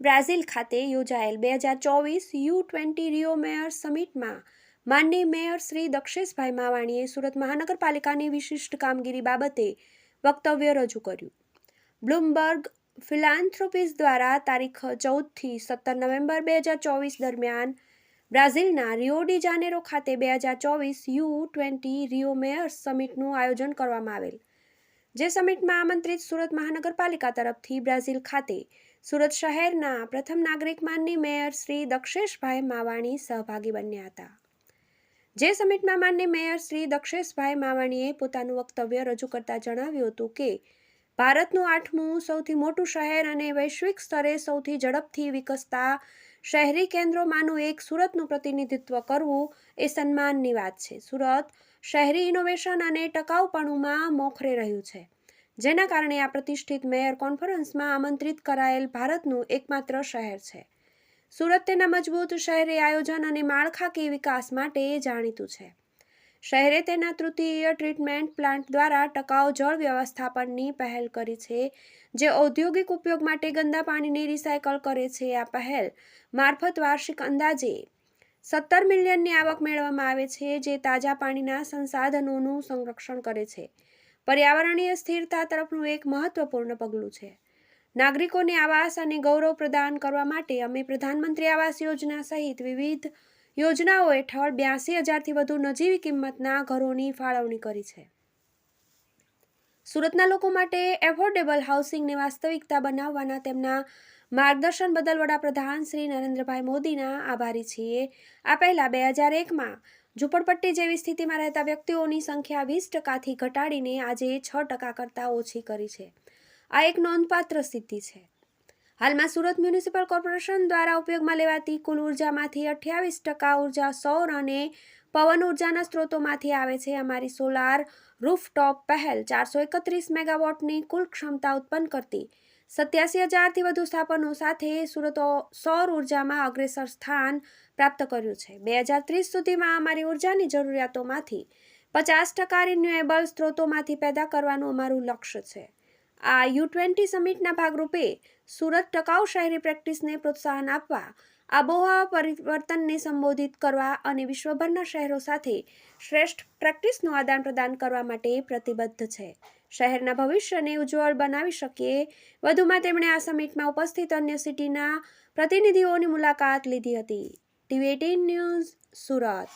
Brazil ખાતે યોજાયેલ 2024 U20 Rio Meyers સમિટમાં માનનીય મેયર શ્રી દક્ષેશભાઈ માવાણીએ સુરત મહાનગરપાલિકાની વિશિષ્ટ કામગીરી બાબતે વક્તવ્ય રજૂ કર્યું. બ્લુમબર્ગ ફિલાન્થ્રોપીઝ દ્વારા તારીખ 14થી 17 નવેમ્બર 2024 દરમિયાન બ્રાઝિલના રિયો ડી જાનેરો ખાતે 2024 U20 રિયો મેયર્સ સમિટનું આયોજન કરવામાં આવેલ. જે સમિટમાં આમંત્રિત સુરત મહાનગરપાલિકા તરફથી બ્રાઝિલ ખાતે સુરત શહેરના પ્રથમ નાગરિક માનનીય મેયર શ્રી દક્ષેશભાઈ માવાણી સહભાગી બન્યા હતા. જે સમિટમાં માનનીય મેયર શ્રી દક્ષેશભાઈ માવાણીએ પોતાનું વક્તવ્ય રજૂ કરતા જણાવ્યું હતું કે ભારતનું 8મું સૌથી મોટું શહેર અને વૈશ્વિક સ્તરે સૌથી ઝડપથી વિકસતા શહેરી કેન્દ્રોમાંનું એક સુરતનું પ્રતિનિધિત્વ કરવું એ સન્માનની વાત છે. સુરત શહેરી ઇનોવેશન અને ટકાઉપણુંમાં મોખરે રહ્યું છે, જેના કારણે આ પ્રતિષ્ઠિત મેયર કોન્ફરન્સમાં આમંત્રિત કરાયેલ ભારતનું એકમાત્ર શહેર છે. સુરત તેના મજબૂત શહેરી આયોજન અને માળખાકીય વિકાસ માટે જાણીતું છે. શહેરે તેના તૃતીય ટ્રીટમેન્ટ પ્લાન્ટ દ્વારા ટકાઉ જળ વ્યવસ્થાપનની પહેલ કરી છે, જે ઔદ્યોગિક ઉપયોગ માટે ગંદા પાણીને રિસાયકલ કરે છે. આ પહેલ મારફત વાર્ષિક અંદાજે 17 મિલિયનની આવક મેળવવામાં આવે છે, જે તાજા પાણીના સંસાધનોનું સંરક્ષણ કરે છે. પર્યાવરણીય સ્થિરતા તરફનું એક મહત્વપૂર્ણ પગલું છે. નાગરિકોને આવાસ અને ગૌરવ પ્રદાન કરવા માટે અમે પ્રધાનમંત્રી આવાસ યોજના સહિત વિવિધ યોજનાઓ હેઠળ 82,000થી વધુ નજીવી કિંમતના ઘરોની ફાળવણી કરી છે. સુરતના લોકો માટે એફોર્ડેબલ હાઉસિંગને વાસ્તવિકતા બનાવવાના તેમના માર્ગદર્શન બદલ વડાપ્રધાન શ્રી નરેન્દ્રભાઈ મોદીના આભારી છીએ. આ પહેલા 2001માં ઝૂંપડપટ્ટી જેવી સ્થિતિમાં રહેતા વ્યક્તિઓની સંખ્યા 20%થી ઘટાડીને આજે 6% કરતાં ઓછી કરી છે. આ એક નોંધપાત્ર સિદ્ધિ છે. હાલમાં સુરત મ્યુનિસિપલ કોર્પોરેશન દ્વારા ઉપયોગમાં લેવાતી કુલ ઉર્જામાંથી 28% ઉર્જા સૌર અને પવન ઉર્જાના સ્ત્રોતોમાંથી આવે છે. અમારી સોલાર રૂફટોપ પહેલ 431 મેગાવોટની કુલ ક્ષમતા ઉત્પન્ન કરતી 87,000થી વધુ સ્થાપનો સાથે સુરત સૌર ઉર્જામાં અગ્રેસર સ્થાન પ્રાપ્ત કર્યું છે. 2030 સુધીમાં અમારી ઉર્જાની જરૂરિયાતોમાંથી 50% રિન્યુએબલ સ્ત્રોતોમાંથી પેદા કરવાનું અમારું લક્ષ્ય છે. આ U20 સમિટના ભાગરૂપે સુરત ટકાઉ શહેરી પ્રેક્ટિસને પ્રોત્સાહન આપવા, આબોહવા પરિવર્તનને સંબોધિત કરવા અને વિશ્વભરના શહેરો સાથે શ્રેષ્ઠ પ્રેક્ટિસનું આદાન પ્રદાન કરવા માટે પ્રતિબદ્ધ છે. શહેરના ભવિષ્યને ઉજ્જવળ બનાવી શકીએ. વધુમાં તેમણે આ સમિટમાં ઉપસ્થિત અન્ય સિટીના પ્રતિનિધિઓની મુલાકાત લીધી હતી. TV18 news, Surat.